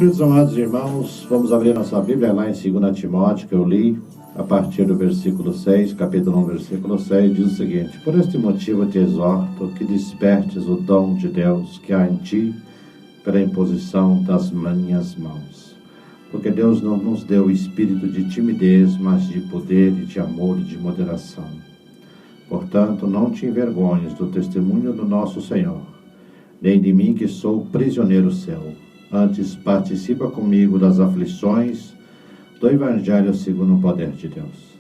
Queridos amados irmãos, vamos abrir nossa Bíblia lá em 2 Timóteo, que eu li, a partir do versículo 6, capítulo 1, versículo 6, diz o seguinte: Por este motivo te exorto que despertes o dom de Deus que há em ti, pela imposição das minhas mãos. Porque Deus não nos deu espírito de timidez, mas de poder e de amor e de moderação. Portanto, não te envergonhes do testemunho do nosso Senhor, nem de mim que sou prisioneiro seu. Antes, participa comigo das aflições do Evangelho segundo o poder de Deus,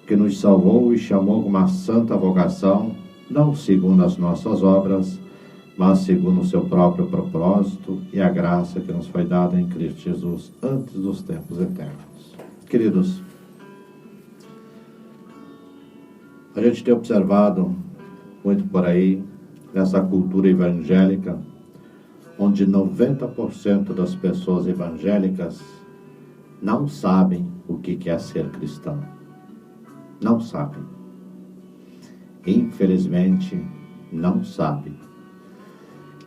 que nos salvou e chamou com uma santa vocação, não segundo as nossas obras, mas segundo o seu próprio propósito e a graça que nos foi dada em Cristo Jesus antes dos tempos eternos. Queridos, a gente tem observado muito por aí, nessa cultura evangélica, onde 90% das pessoas evangélicas não sabem o que é ser cristão. Não sabem. Infelizmente, não sabem.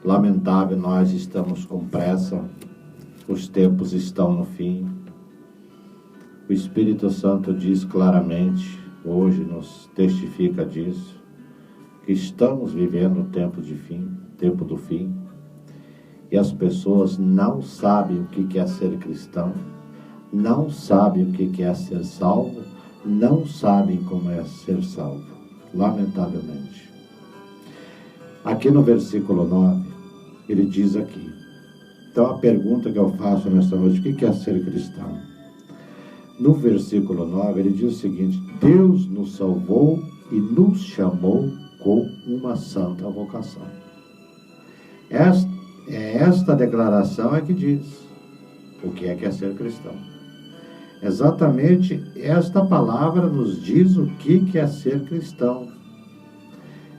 Lamentável, nós estamos com pressa, os tempos estão no fim. O Espírito Santo diz claramente, hoje nos testifica disso, que estamos vivendo o tempo de fim, tempo do fim. E as pessoas não sabem o que é ser cristão, não sabem o que é ser salvo, não sabem como é ser salvo, lamentavelmente. Aqui no versículo 9, ele diz aqui, então a pergunta que eu faço nesta noite, o que é ser cristão? No versículo 9, ele diz o seguinte: Deus nos salvou e nos chamou com uma santa vocação. Esta declaração é que diz o que é ser cristão. Exatamente esta palavra nos diz o que é ser cristão.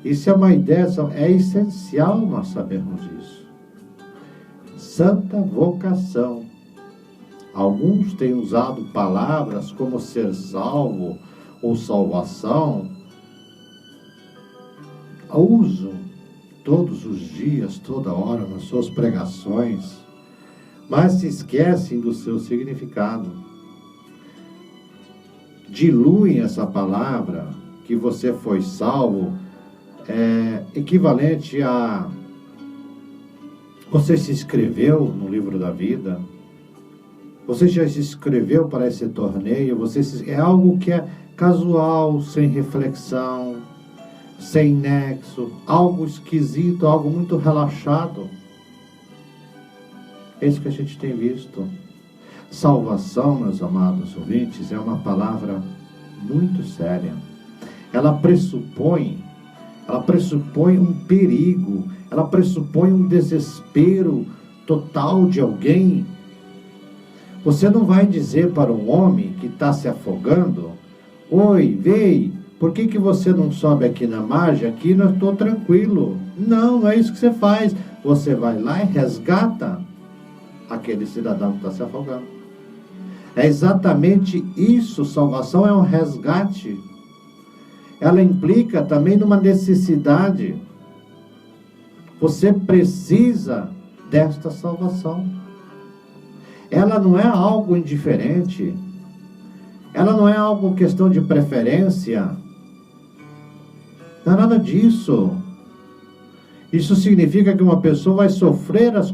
Isso é uma ideia, é essencial nós sabermos isso. Santa vocação. Alguns têm usado palavras como ser salvo ou salvação. Usam todos os dias, toda hora, nas suas pregações, mas se esquecem do seu significado. Diluem essa palavra, que você foi salvo, equivalente a você se inscreveu no livro da vida, você já se inscreveu para esse torneio, é algo que é casual, sem reflexão, sem nexo, algo esquisito, algo muito relaxado. É isso que a gente tem visto. Salvação, meus amados ouvintes, é uma palavra muito séria. Ela pressupõe um perigo, ela pressupõe um desespero total de alguém. Você não vai dizer para um homem que está se afogando: oi, veio, por que você não sobe aqui na margem? Aqui eu estou tranquilo. Não é isso que você faz. Você vai lá e resgata aquele cidadão que está se afogando. É exatamente isso. Salvação é um resgate. Ela implica também numa necessidade. Você precisa desta salvação. Ela não é algo indiferente. Ela não é algo questão de preferência. Não é nada disso. Isso significa que uma pessoa vai sofrerá as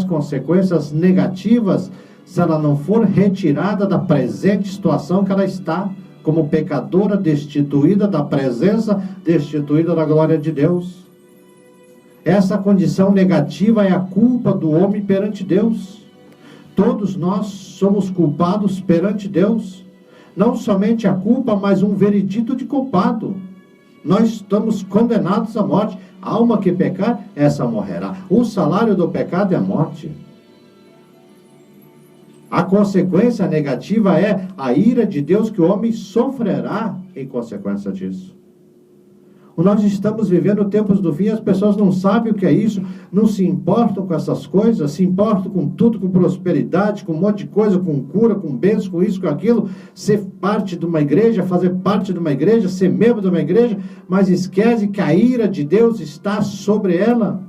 consequências negativas se ela não for retirada da presente situação que ela está, como pecadora, destituída da presença, destituída da glória de Deus. Essa condição negativa é a culpa do homem perante Deus. Todos nós somos culpados perante Deus. Não somente a culpa, mas um veredito de culpado. Nós estamos condenados à morte. A alma que pecar, essa morrerá. O salário do pecado é a morte. A consequência negativa é a ira de Deus que o homem sofrerá em consequência disso. Nós estamos vivendo tempos do fim, as pessoas não sabem o que é isso, não se importam com essas coisas, se importam com tudo, com prosperidade, com um monte de coisa, com cura, com bênção, com isso, com aquilo, ser parte de uma igreja, fazer parte de uma igreja, ser membro de uma igreja, mas esquece que a ira de Deus está sobre ela.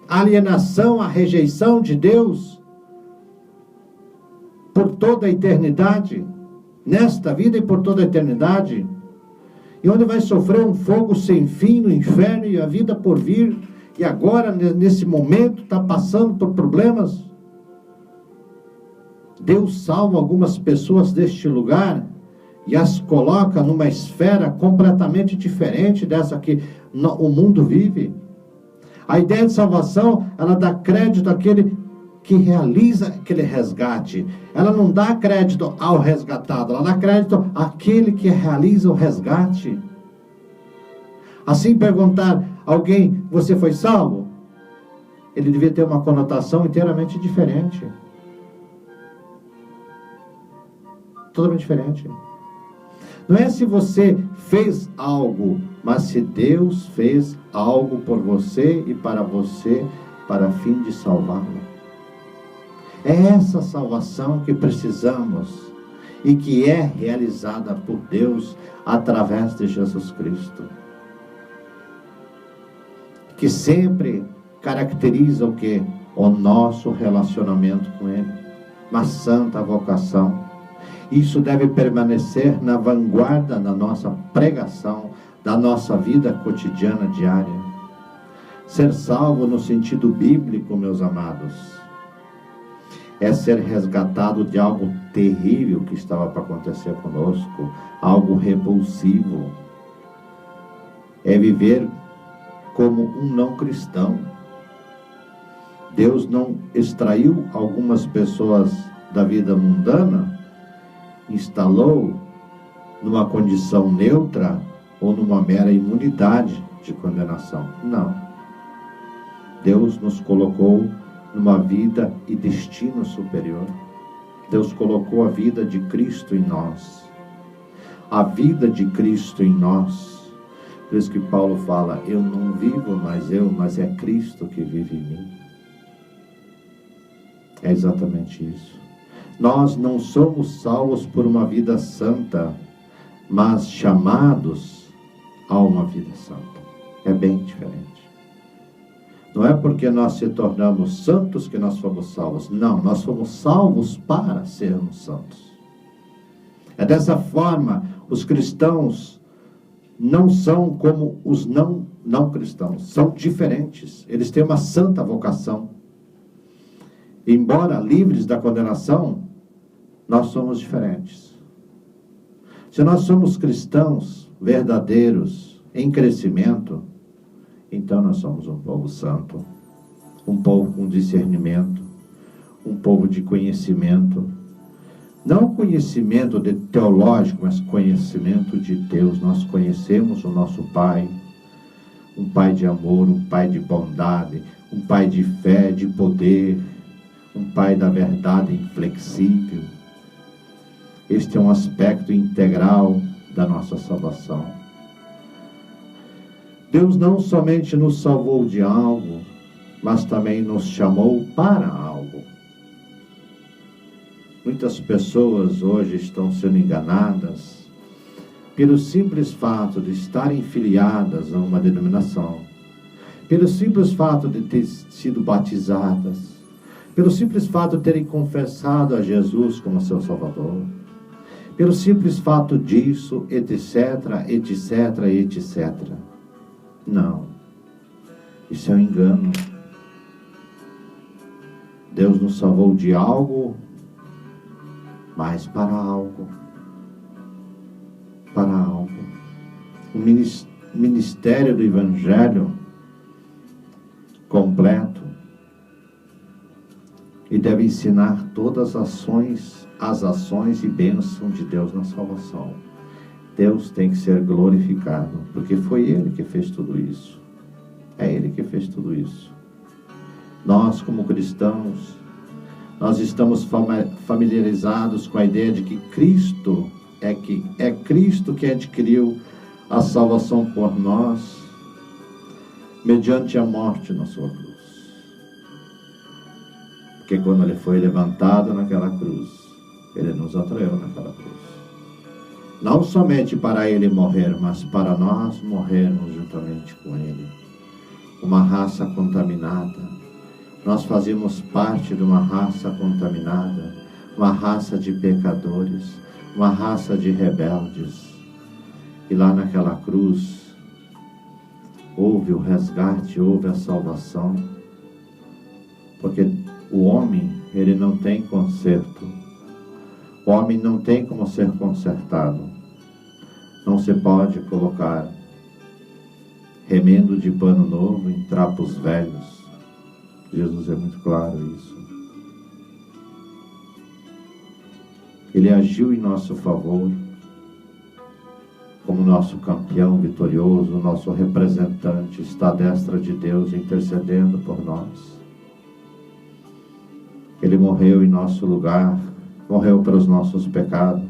a alienação, a rejeição de Deus por toda a eternidade, nesta vida e por toda a eternidade, e onde vai sofrer um fogo sem fim no inferno e a vida por vir, e agora, nesse momento, está passando por problemas. Deus salva algumas pessoas deste lugar e as coloca numa esfera completamente diferente dessa que o mundo vive. A ideia de salvação, ela dá crédito àquele que realiza aquele resgate. Ela não dá crédito ao resgatado, ela dá crédito àquele que realiza o resgate. Assim, perguntar a alguém, você foi salvo? Ele devia ter uma conotação inteiramente diferente. Totalmente diferente. Não é se você fez algo, mas se Deus fez algo por você e para fim de salvá-lo. É essa salvação que precisamos e que é realizada por Deus através de Jesus Cristo. Que sempre caracteriza o quê? O nosso relacionamento com Ele. Uma santa vocação. Isso deve permanecer na vanguarda da nossa pregação, da nossa vida cotidiana diária. Ser salvo no sentido bíblico, meus amados, é ser resgatado de algo terrível que estava para acontecer conosco, algo repulsivo. É viver como um não cristão. Deus não extraiu algumas pessoas da vida mundana, instalou numa condição neutra ou numa mera imunidade de condenação. Não. Deus nos colocou numa vida e destino superior. Deus colocou a vida de Cristo em nós. A vida de Cristo em nós. Por isso que Paulo fala, eu não vivo mais eu, mas é Cristo que vive em mim. É exatamente isso. Nós não somos salvos por uma vida santa, mas chamados a uma vida santa. É bem diferente. Não é porque nós se tornamos santos que nós fomos salvos. Não, nós fomos salvos para sermos santos. É dessa forma, os cristãos não são como os não cristãos. São diferentes. Eles têm uma santa vocação. Embora livres da condenação, nós somos diferentes. Se nós somos cristãos verdadeiros, em crescimento, então nós somos um povo santo, um povo com discernimento, um povo de conhecimento. Não conhecimento teológico, mas conhecimento de Deus. Nós conhecemos o nosso Pai, um Pai de amor, um Pai de bondade, um Pai de fé, de poder, um Pai da verdade inflexível. Este é um aspecto integral da nossa salvação. Deus não somente nos salvou de algo, mas também nos chamou para algo. Muitas pessoas hoje estão sendo enganadas pelo simples fato de estarem filiadas a uma denominação, pelo simples fato de ter sido batizadas, pelo simples fato de terem confessado a Jesus como seu Salvador, pelo simples fato disso, etc, etc, etc. Não, isso é um engano. Deus nos salvou de algo, mas para algo. Para algo. O ministério do Evangelho completo e deve ensinar todas as ações e bênçãos de Deus na salvação. Deus tem que ser glorificado, porque foi Ele que fez tudo isso. É Ele que fez tudo isso. Nós, como cristãos, nós estamos familiarizados com a ideia de que Cristo é Cristo que adquiriu a salvação por nós, mediante a morte na sua cruz. Porque quando Ele foi levantado naquela cruz, Ele nos atraiu naquela cruz. Não somente para Ele morrer, mas para nós morrermos juntamente com Ele. Uma raça contaminada, Nós fazíamos parte de uma raça contaminada, uma raça de pecadores, uma raça de rebeldes. E lá naquela cruz, houve o resgate, houve a salvação. Porque o homem, ele não tem conserto. O homem não tem como ser consertado. Não se pode colocar remendo de pano novo em trapos velhos. Jesus é muito claro isso. Ele agiu em nosso favor, como nosso campeão vitorioso, nosso representante, está à destra de Deus intercedendo por nós. Ele morreu em nosso lugar, morreu pelos nossos pecados,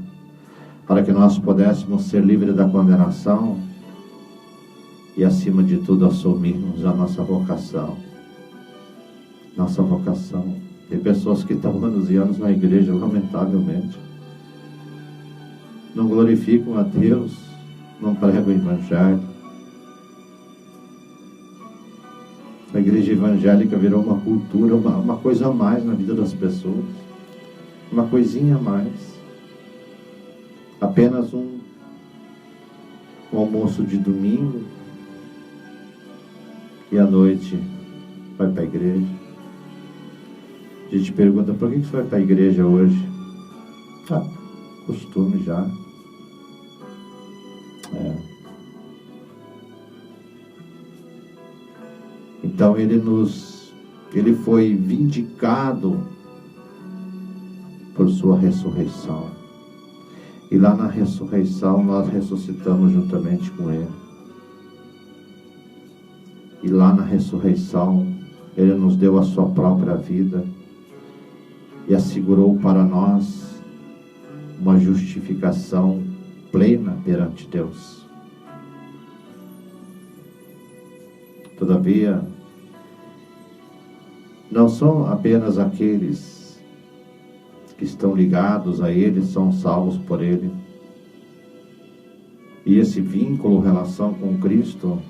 para que nós pudéssemos ser livres da condenação e, acima de tudo, assumirmos a nossa vocação. Nossa vocação. Tem pessoas que estão anos e anos na igreja, lamentavelmente, não glorificam a Deus, não pregam o Evangelho. A igreja evangélica virou uma cultura, uma coisa a mais na vida das pessoas. Uma coisinha a mais. Apenas um almoço de domingo. E à noite vai para a igreja. A gente pergunta, por que você vai para a igreja hoje? Costume já. Então ele foi vindicado por sua ressurreição. E lá na ressurreição nós ressuscitamos juntamente com ele. E lá na ressurreição ele nos deu a sua própria vida e assegurou para nós uma justificação plena perante Deus. Todavia, não são apenas aqueles que estão ligados a Ele, são salvos por Ele. E esse vínculo, relação com Cristo,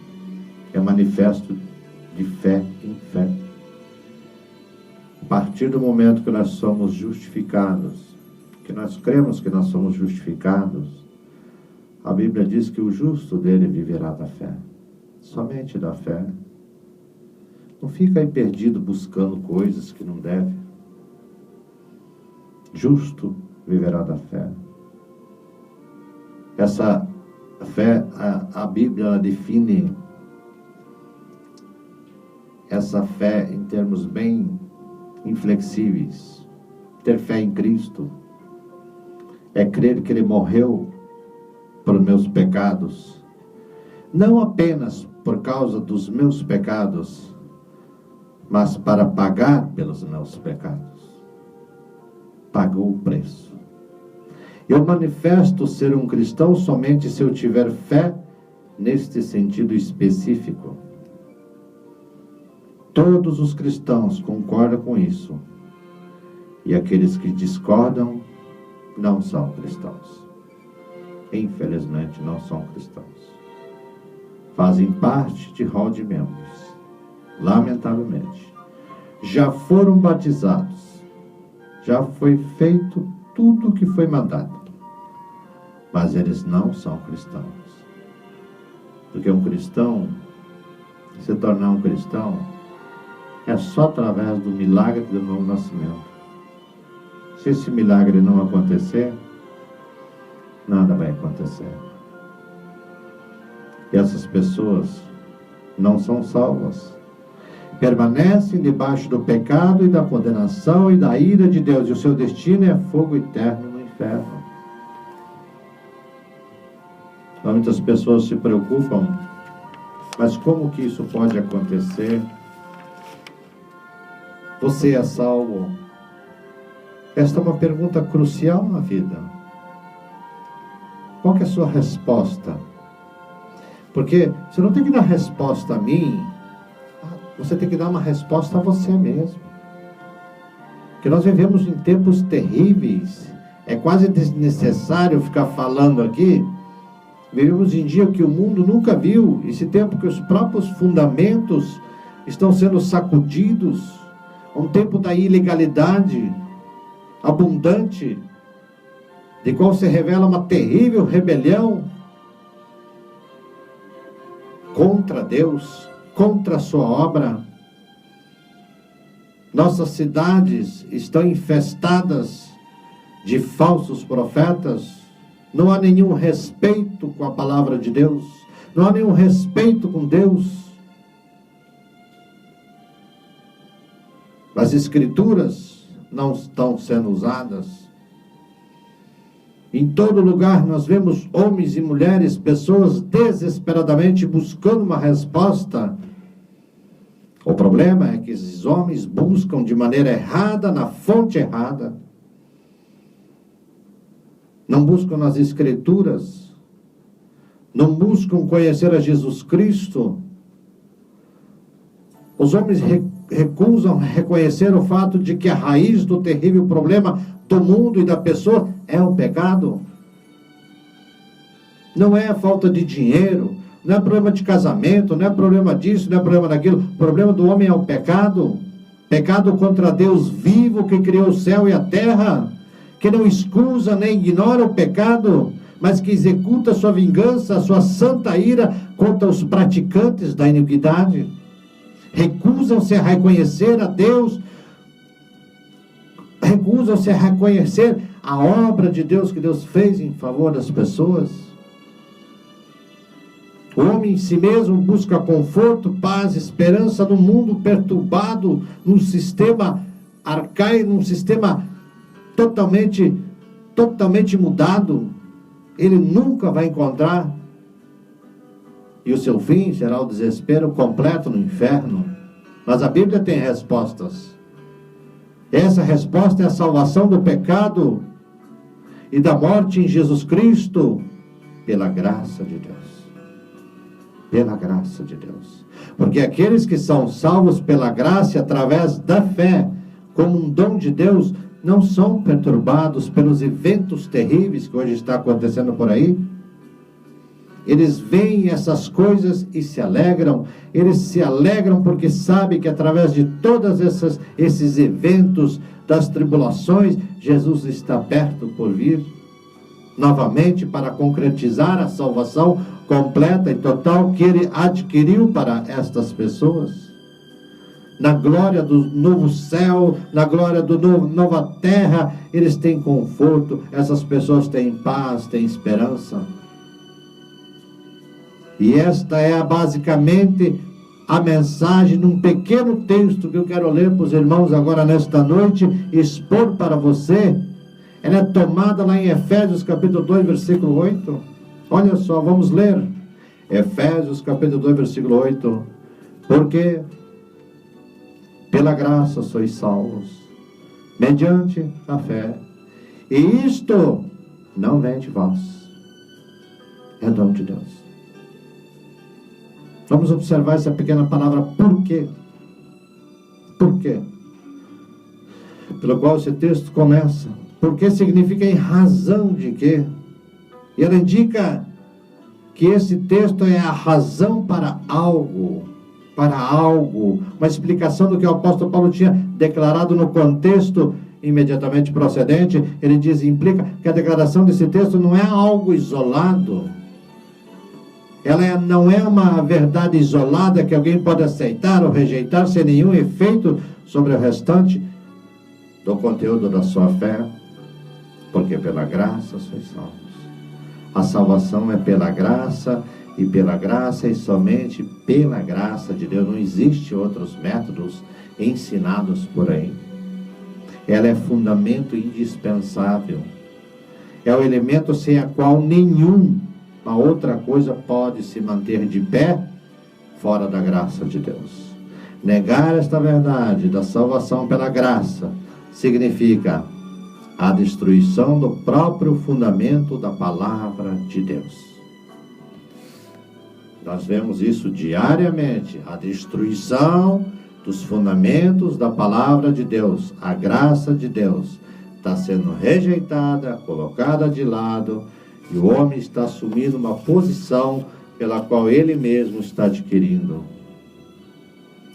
é manifesto de fé em fé. A partir do momento que nós somos justificados, que nós cremos que nós somos justificados, a Bíblia diz que o justo dele viverá da fé. Somente da fé. Não fica aí perdido buscando coisas que não deve. Justo viverá da fé. Essa fé, a Bíblia ela define essa fé em termos bem inflexíveis. Ter fé em Cristo é crer que Ele morreu por meus pecados, não apenas por causa dos meus pecados, mas para pagar pelos meus pecados. Pagou o preço. Eu manifesto ser um cristão somente se eu tiver fé neste sentido específico. Todos os cristãos concordam com isso. E aqueles que discordam não são cristãos. Infelizmente não são cristãos. Fazem parte de rol de membros. Lamentavelmente. Já foram batizados. Já foi feito tudo o que foi mandado. Mas eles não são cristãos. Porque um cristão, se tornar um cristão, é só através do milagre do novo nascimento. Se esse milagre não acontecer, nada vai acontecer. E essas pessoas não são salvas. Permanecem debaixo do pecado e da condenação e da ira de Deus. E o seu destino é fogo eterno no inferno. Então, muitas pessoas se preocupam. Mas como que isso pode acontecer? Você é salvo? Esta é uma pergunta crucial na vida. Qual que é a sua resposta? Porque você não tem que dar resposta a mim, você tem que dar uma resposta a você mesmo. Porque nós vivemos em tempos terríveis, é quase desnecessário ficar falando aqui. Vivemos em dia que o mundo nunca viu, esse tempo que os próprios fundamentos estão sendo sacudidos, um tempo da ilegalidade abundante, de qual se revela uma terrível rebelião contra Deus, contra a sua obra. Nossas cidades estão infestadas de falsos profetas. Não há nenhum respeito com a palavra de Deus, não há nenhum respeito com Deus. As escrituras não estão sendo usadas. Em todo lugar nós vemos homens e mulheres, pessoas desesperadamente buscando uma resposta. O problema é que esses homens buscam de maneira errada, na fonte errada. Não buscam nas escrituras, não buscam conhecer a Jesus Cristo. Os homens recusam reconhecer o fato de que a raiz do terrível problema do mundo e da pessoa é o pecado. Não é a falta de dinheiro, não é problema de casamento, não é problema disso, não é problema daquilo. O problema do homem é o pecado. Pecado contra Deus vivo que criou o céu e a terra, que não escusa nem ignora o pecado, mas que executa sua vingança, sua santa ira contra os praticantes da iniquidade. Recusam-se a reconhecer a Deus, recusam-se a reconhecer a obra de Deus que Deus fez em favor das pessoas. O homem em si mesmo busca conforto, paz, esperança num mundo perturbado, num sistema arcaico, num sistema totalmente mudado. Ele nunca vai encontrar. E o seu fim será o desespero completo no inferno. Mas a Bíblia tem respostas. Essa resposta é a salvação do pecado e da morte em Jesus Cristo, pela graça de Deus. Pela graça de Deus. Porque aqueles que são salvos pela graça, através da fé, como um dom de Deus, não são perturbados pelos eventos terríveis que hoje está acontecendo por aí. Eles veem essas coisas e se alegram. Eles se alegram porque sabem que através de todos esses eventos, das tribulações, Jesus está perto por vir novamente para concretizar a salvação completa e total que Ele adquiriu para estas pessoas. Na glória do novo céu, na glória do nova terra, eles têm conforto, essas pessoas têm paz, têm esperança. E esta é basicamente a mensagem num pequeno texto que eu quero ler para os irmãos agora nesta noite, expor para você. Ela é tomada lá em Efésios capítulo 2, versículo 8. Olha só, vamos ler. Efésios capítulo 2, versículo 8. Porque pela graça sois salvos, mediante a fé. E isto não vem de vós, é dom de Deus. Vamos observar essa pequena palavra, por quê? Por quê? Pelo qual esse texto começa. Porque significa em razão de quê? E ela indica que esse texto é a razão para algo. Para algo. Uma explicação do que o apóstolo Paulo tinha declarado no contexto imediatamente procedente. Ele diz, implica que a declaração desse texto não é algo isolado. Ela não é uma verdade isolada que alguém pode aceitar ou rejeitar sem nenhum efeito sobre o restante do conteúdo da sua fé. Porque pela graça sois salvos. A salvação é pela graça e somente pela graça de Deus. Não existe outros métodos ensinados por aí. Ela é fundamento indispensável. É o elemento sem a qual nenhuma outra coisa pode se manter de pé fora da graça de Deus. Negar esta verdade da salvação pela graça significa a destruição do próprio fundamento da palavra de Deus. Nós vemos isso diariamente, a destruição dos fundamentos da palavra de Deus. A graça de Deus está sendo rejeitada, colocada de lado, e o homem está assumindo uma posição pela qual ele mesmo está adquirindo.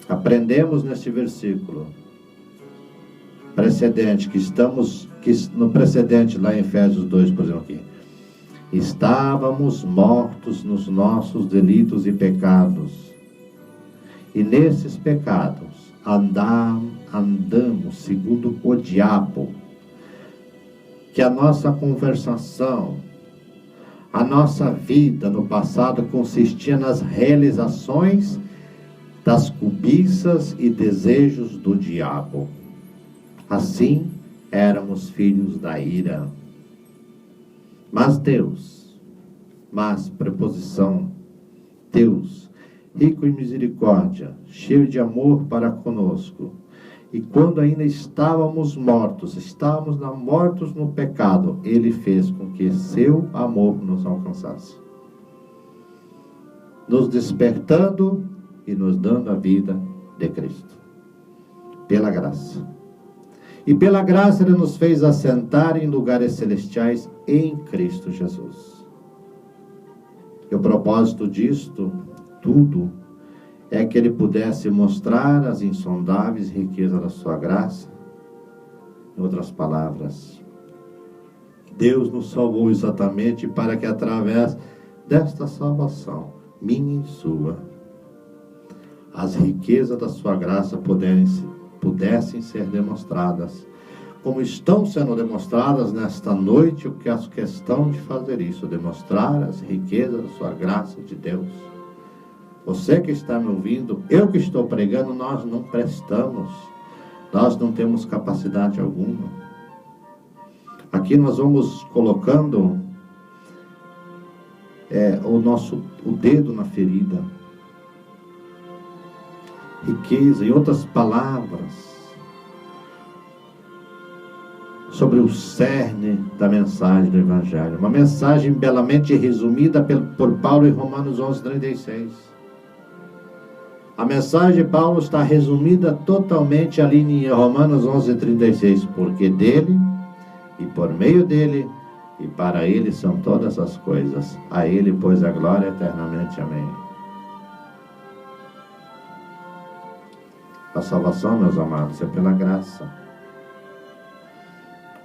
Aprendemos neste versículo precedente, no precedente lá em Efésios 2, por exemplo aqui. Estávamos mortos nos nossos delitos e pecados. E nesses pecados andamos segundo o diabo. Que a nossa conversação, a nossa vida no passado consistia nas realizações das cobiças e desejos do diabo. Assim éramos filhos da ira. Mas Deus, preposição, Deus, rico em misericórdia, cheio de amor para conosco, e quando ainda estávamos mortos no pecado, Ele fez com que seu amor nos alcançasse, nos despertando e nos dando a vida de Cristo, pela graça. E pela graça Ele nos fez assentar em lugares celestiais em Cristo Jesus. E o propósito disto tudo é que Ele pudesse mostrar as insondáveis riquezas da sua graça. Em outras palavras, Deus nos salvou exatamente para que através desta salvação, minha e sua, as riquezas da sua graça pudessem ser demonstradas, como estão sendo demonstradas nesta noite. Eu faço questão de fazer isso, demonstrar as riquezas da sua graça de Deus. Você que está me ouvindo, eu que estou pregando, nós não prestamos, nós não temos capacidade alguma. Aqui nós vamos colocando o dedo na ferida. Riqueza, em outras palavras, sobre o cerne da mensagem do Evangelho. Uma mensagem belamente resumida por Paulo em Romanos 11:36. A mensagem de Paulo está resumida totalmente ali em Romanos 11:36. Porque dele, e por meio dele, e para ele são todas as coisas. A ele, pois, a glória eternamente. Amém. A salvação, meus amados, é pela graça.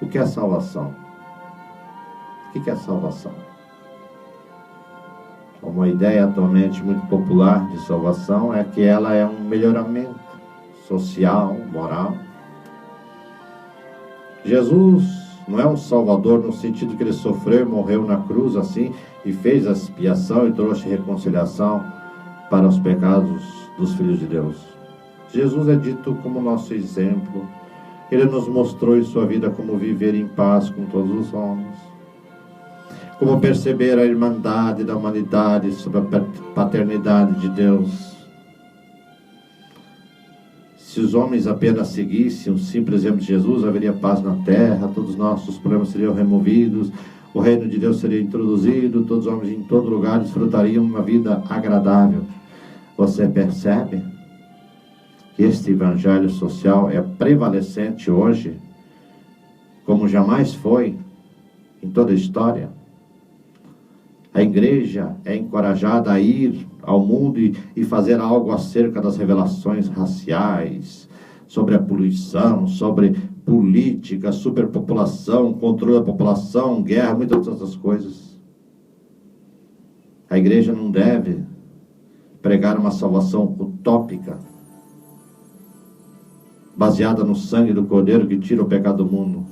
O que é salvação? O que é salvação? Uma ideia atualmente muito popular de salvação é que ela é um melhoramento social, moral. Jesus não é um salvador no sentido que ele sofreu e morreu na cruz assim, e fez a expiação e trouxe reconciliação para os pecados dos filhos de Deus. Jesus é dito como nosso exemplo. Ele nos mostrou em sua vida como viver em paz com todos os homens, como perceber a irmandade da humanidade sob a paternidade de Deus. Se os homens apenas seguissem o simples exemplo de Jesus, haveria paz na terra, todos os nossos problemas seriam removidos, o reino de Deus seria introduzido, todos os homens em todo lugar desfrutariam uma vida agradável. Você percebe que este evangelho social é prevalecente hoje, como jamais foi em toda a história? A igreja é encorajada a ir ao mundo e fazer algo acerca das revelações raciais, sobre a poluição, sobre política, superpopulação, controle da população, guerra, muitas outras coisas. A igreja não deve pregar uma salvação utópica, baseada no sangue do Cordeiro que tira o pecado do mundo.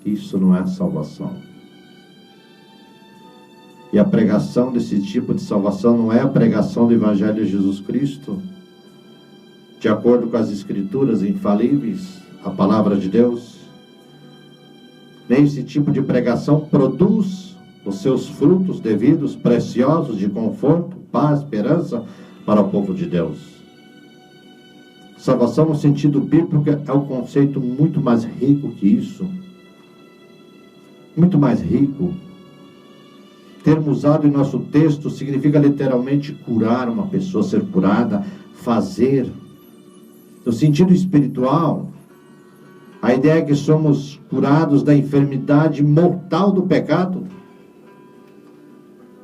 Isso não é salvação. E a pregação desse tipo de salvação não é a pregação do Evangelho de Jesus Cristo, de acordo com as Escrituras infalíveis, a palavra de Deus. Nem esse tipo de pregação produz os seus frutos devidos, preciosos, de conforto, paz, esperança para o povo de Deus. Salvação no sentido bíblico é um conceito muito mais rico que isso. Muito mais rico. Termo usado em nosso texto significa literalmente curar uma pessoa, ser curada, fazer. No sentido espiritual, a ideia é que somos curados da enfermidade mortal do pecado.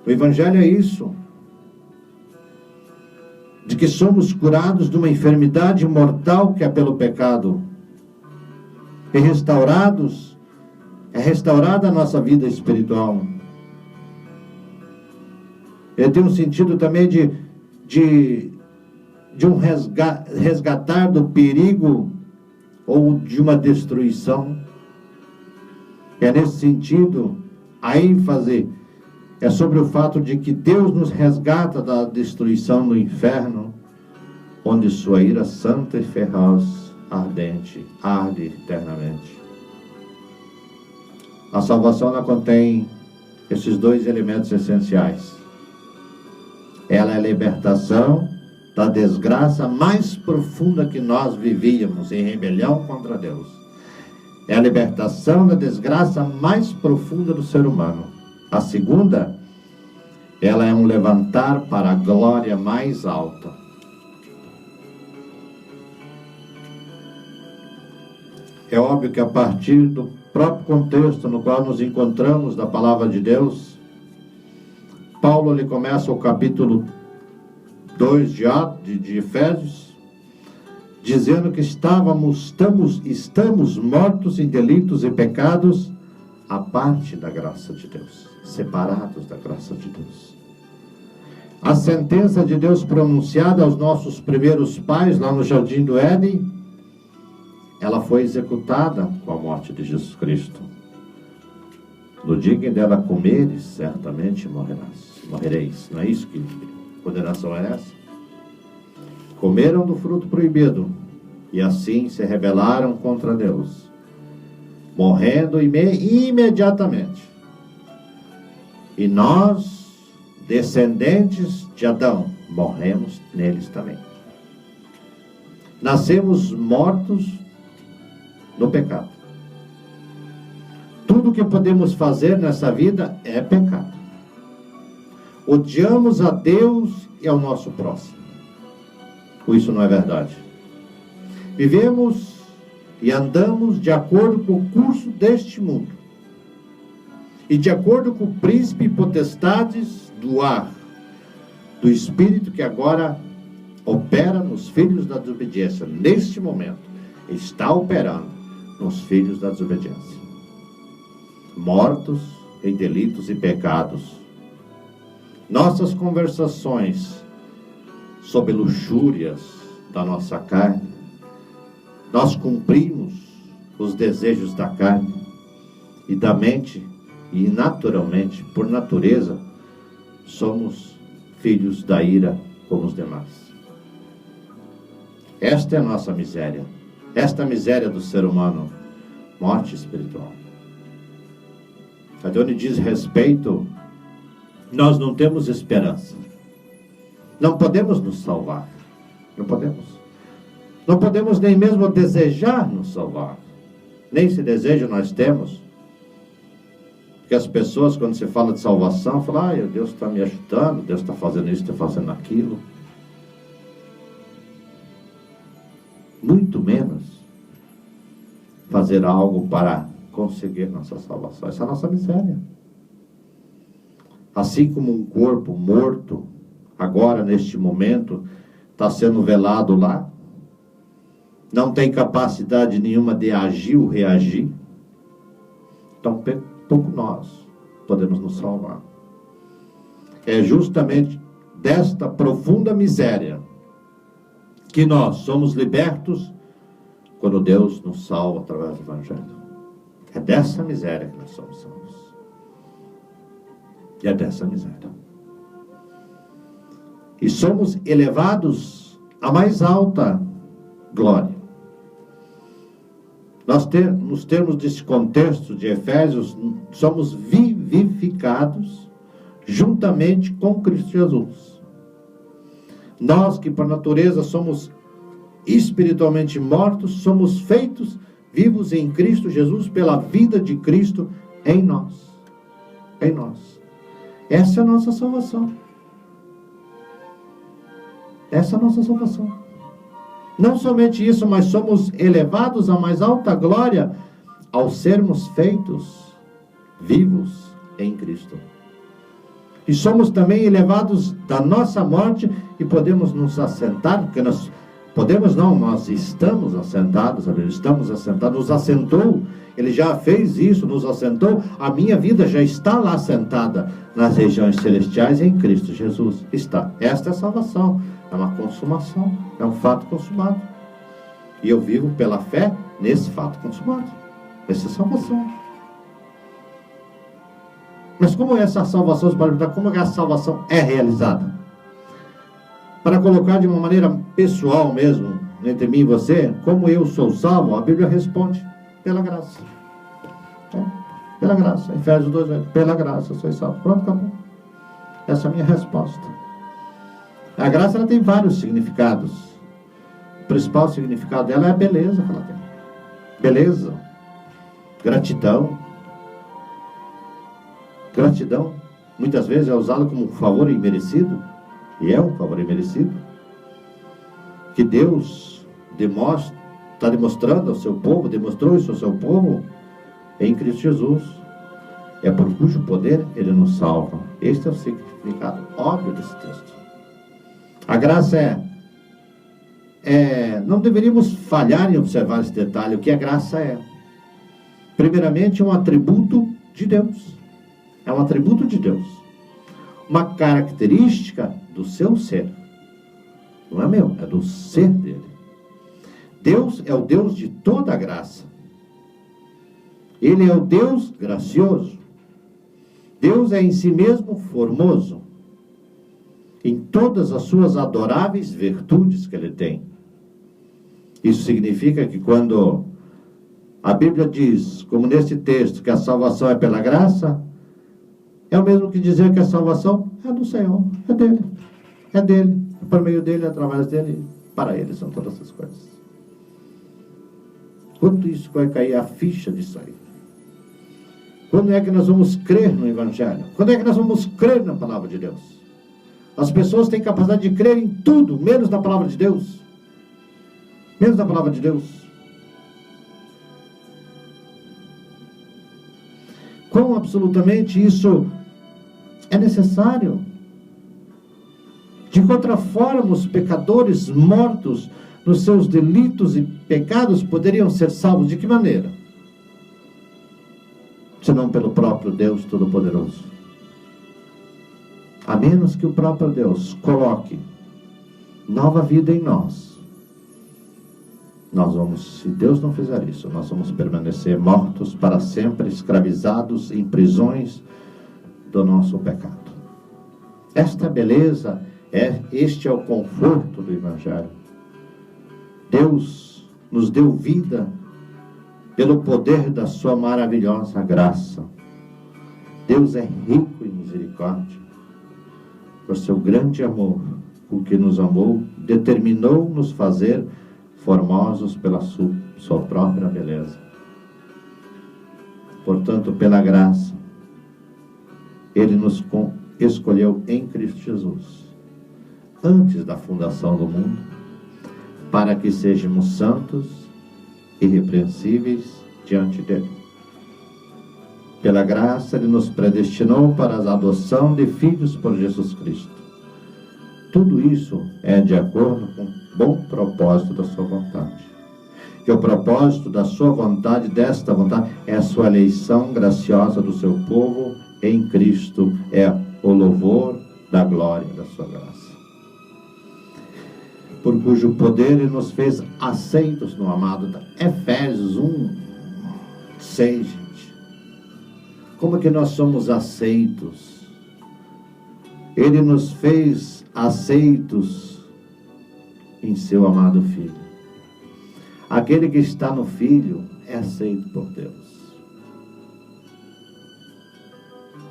O Evangelho é isso. De que somos curados de uma enfermidade mortal que é pelo pecado. e restaurados, é restaurada a nossa vida espiritual. Ele tem um sentido também de um resgatar do perigo ou de uma destruição. É nesse sentido, a ênfase é sobre o fato de que Deus nos resgata da destruição do inferno, onde sua ira santa e feroz, ardente, arde eternamente. A salvação ela contém esses dois elementos essenciais. Ela é a libertação da desgraça mais profunda que nós vivíamos em rebelião contra Deus. É a libertação da desgraça mais profunda do ser humano. A segunda, ela é um levantar para a glória mais alta. É óbvio que a partir do próprio contexto no qual nos encontramos da palavra de Deus, Paulo ele começa o capítulo 2 de Efésios, dizendo que estamos mortos em delitos e pecados, à parte da graça de Deus, separados da graça de Deus. A sentença de Deus pronunciada aos nossos primeiros pais, lá no Jardim do Éden, ela foi executada com a morte de Jesus Cristo. No dia que dela comeres, certamente morrereis. Não é isso que condenação é essa? Comeram do fruto proibido e assim se rebelaram contra Deus, morrendo imediatamente. E nós, descendentes de Adão, morremos neles também. Nascemos mortos no pecado. Tudo que podemos fazer nessa vida é pecado. Odiamos a Deus e ao nosso próximo. Isso não é verdade. Vivemos e andamos de acordo com o curso deste mundo e de acordo com o príncipe e potestades do ar, do espírito que agora opera nos filhos da desobediência. Neste momento, está operando nos filhos da desobediência, mortos em delitos e pecados. Nossas conversações sobre luxúrias da nossa carne, nós cumprimos os desejos da carne e da mente, e naturalmente, por natureza, somos filhos da ira como os demais. Esta é a nossa miséria. Esta miséria do ser humano, morte espiritual. Até onde diz respeito, nós não temos esperança. Não podemos nos salvar. Não podemos. Não podemos nem mesmo desejar nos salvar. Nem esse desejo nós temos. Porque as pessoas, quando se fala de salvação, falam, Deus está me ajudando, Deus está fazendo isso, está fazendo aquilo. Muito menos fazer algo para conseguir nossa salvação. Essa é a nossa miséria. Assim como um corpo morto, agora neste momento, está sendo velado lá, não tem capacidade nenhuma de agir ou reagir, então pouco nós podemos nos salvar. É justamente desta profunda miséria que nós somos libertos quando Deus nos salva através do Evangelho. É dessa miséria que nós somos salvos. E é dessa miséria. E somos elevados à mais alta glória. Nos termos desse contexto de Efésios, somos vivificados juntamente com Cristo Jesus. Nós que por natureza somos espiritualmente mortos, somos feitos vivos em Cristo Jesus pela vida de Cristo em nós. Em nós. Essa é a nossa salvação. Essa é a nossa salvação. Não somente isso, mas somos elevados à mais alta glória ao sermos feitos vivos em Cristo. E somos também elevados da nossa morte e podemos nos assentar, porque nós Podemos não, nós estamos assentados, nos assentou, Ele já fez isso, nos assentou, a minha vida já está lá assentada nas regiões celestiais em Cristo Jesus. Está. Esta é a salvação, é uma consumação, é um fato consumado. E eu vivo pela fé nesse fato consumado. Essa é a salvação. Mas como essa salvação, como essa salvação é realizada? Para colocar de uma maneira pessoal mesmo, entre mim e você, como eu sou salvo, a Bíblia responde, pela graça. Pela graça. Efésios 2, pela graça sois salvo. Pronto, acabou. Essa é a minha resposta. A graça, ela tem vários significados. O principal significado dela é a beleza que ela tem. Beleza. Gratidão. Gratidão, muitas vezes é usada como um favor imerecido, e é um favor imerecido, que Deus está demonstrando ao seu povo, demonstrou isso ao seu povo, em Cristo Jesus. É por cujo poder Ele nos salva. Este é o significado óbvio desse texto. A graça não deveríamos falhar em observar esse detalhe, o que a graça é. Primeiramente, um atributo de Deus. É um atributo de Deus. Uma característica do seu ser. Não é meu, é do ser dele. Deus é o Deus de toda a graça. Ele é o Deus gracioso. Deus é em si mesmo formoso. Em todas as suas adoráveis virtudes que ele tem. Isso significa que quando a Bíblia diz, como neste texto, que a salvação é pela graça, é o mesmo que dizer que a salvação é do Senhor, é dele. É dele, é por meio dele, através dele, para ele são todas essas coisas. Quanto isso vai cair a ficha disso aí? Quando é que nós vamos crer no Evangelho? Quando é que nós vamos crer na palavra de Deus? As pessoas têm capacidade de crer em tudo, menos na palavra de Deus. Menos na palavra de Deus. Quão absolutamente isso é necessário. De que outra forma os pecadores mortos nos seus delitos e pecados poderiam ser salvos? De que maneira? Senão pelo próprio Deus Todo-Poderoso. A menos que o próprio Deus coloque nova vida em nós. Nós vamos, se Deus não fizer isso, nós vamos permanecer mortos para sempre, escravizados em prisões do nosso pecado. Esta beleza, este é o conforto do Evangelho. Deus nos deu vida pelo poder da sua maravilhosa graça. Deus é rico em misericórdia. Por seu grande amor, com que nos amou, determinou nos fazer formosos pela sua própria beleza. Portanto, pela graça, Ele nos escolheu em Cristo Jesus, antes da fundação do mundo, para que sejamos santos e irrepreensíveis diante dele. Pela graça, Ele nos predestinou para a adoção de filhos por Jesus Cristo. Tudo isso é de acordo com o bom propósito da sua vontade. Que o propósito da sua vontade, desta vontade, é a sua eleição graciosa do seu povo em Cristo. É o louvor da glória da sua graça. Por cujo poder Ele nos fez aceitos no amado. Efésios 1, 6, gente. Como é que nós somos aceitos? Ele nos fez aceitos em seu amado Filho. Aquele que está no Filho é aceito por Deus.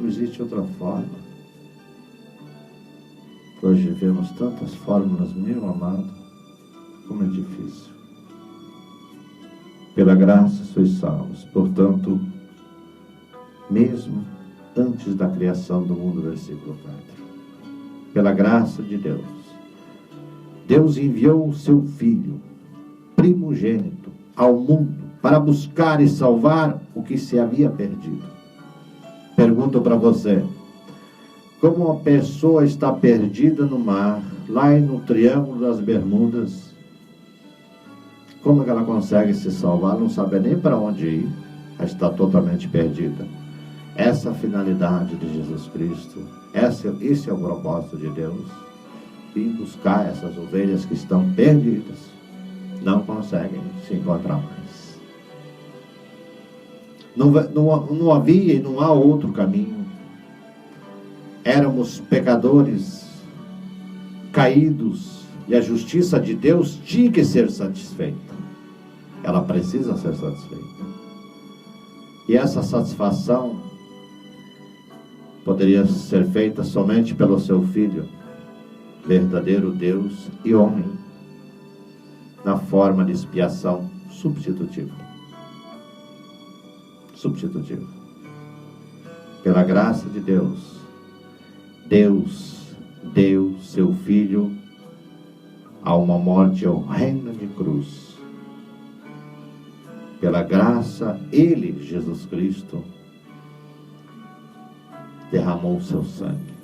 Não existe outra forma. Hoje vemos tantas fórmulas, meu amado, como é difícil. Pela graça sois salvos, portanto, mesmo antes da criação do mundo, versículo 4. Pela graça de Deus, Deus enviou o seu Filho, primogênito, ao mundo, para buscar e salvar o que se havia perdido. Pergunto para você, como uma pessoa está perdida no mar, lá no Triângulo das Bermudas, Como que ela consegue se salvar? Ela não sabe nem para onde ir. Ela está totalmente perdida. Essa é a finalidade de Jesus Cristo. Esse é o propósito de Deus. Vir buscar essas ovelhas que estão perdidas. Não conseguem se encontrar mais. Não havia e não há outro caminho. Éramos pecadores, caídos, e a justiça de Deus tinha que ser satisfeita. Ela precisa ser satisfeita. E essa satisfação poderia ser feita somente pelo seu Filho, verdadeiro Deus e homem, na forma de expiação substitutiva. Substitutiva. Pela graça de Deus, Deus deu seu Filho a uma morte horrenda de cruz. Pela graça, Ele, Jesus Cristo, derramou o seu sangue.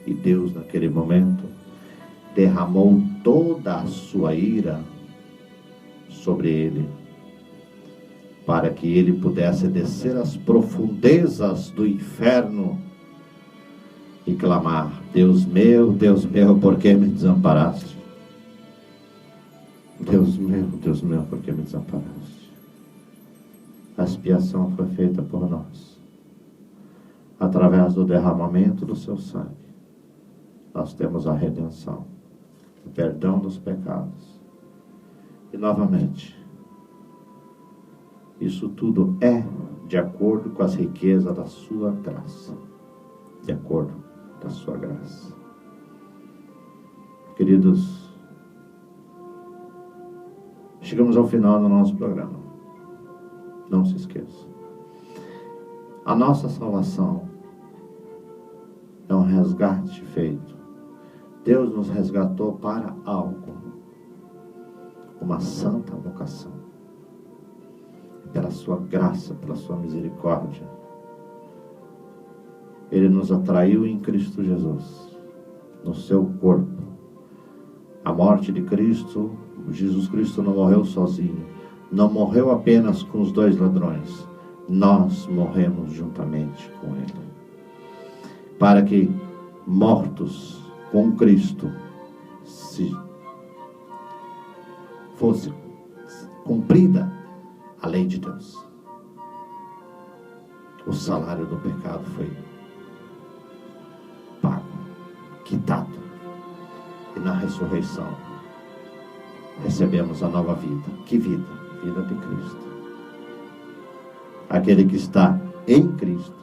E Deus, naquele momento, derramou toda a sua ira sobre Ele, para que Ele pudesse descer às profundezas do inferno e clamar: Deus meu, por que me desamparaste? Deus meu, por que me desamparaste? A expiação foi feita por nós. Através do derramamento do seu sangue, nós temos a redenção, o perdão dos pecados. E novamente, isso tudo é de acordo com as riquezas da sua graça. De acordo com a sua graça. Queridos, chegamos ao final do nosso programa. Não se esqueça. A nossa salvação é um resgate feito. Deus nos resgatou para algo. Uma santa vocação. Pela sua graça, pela sua misericórdia. Ele nos atraiu em Cristo Jesus, no seu corpo. A morte de Cristo, Jesus Cristo não morreu sozinho. Não morreu apenas com os dois ladrões. Nós morremos juntamente com Ele. Para que, mortos com Cristo, se fosse cumprida a lei de Deus. O salário do pecado foi pago, quitado. E na ressurreição recebemos a nova vida. Que vida? Vida de Cristo. Aquele que está em Cristo.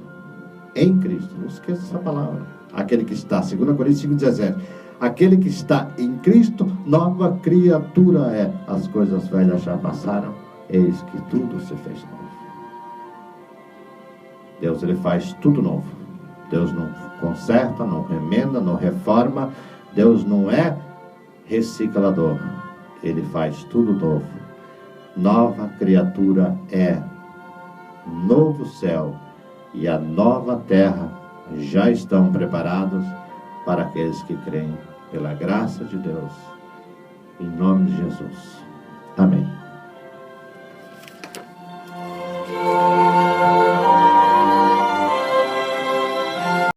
Em Cristo. Não esqueça essa palavra. Aquele que está, 2 Coríntios 5,17. Aquele que está em Cristo, nova criatura é. As coisas velhas já passaram, eis que tudo se fez novo. Deus, Ele faz tudo novo. Deus não conserta, não remenda, não reforma. Deus não é reciclador. Ele faz tudo novo. Nova criatura é. Novo céu e a nova terra já estão preparados para aqueles que creem pela graça de Deus. Em nome de Jesus. Amém.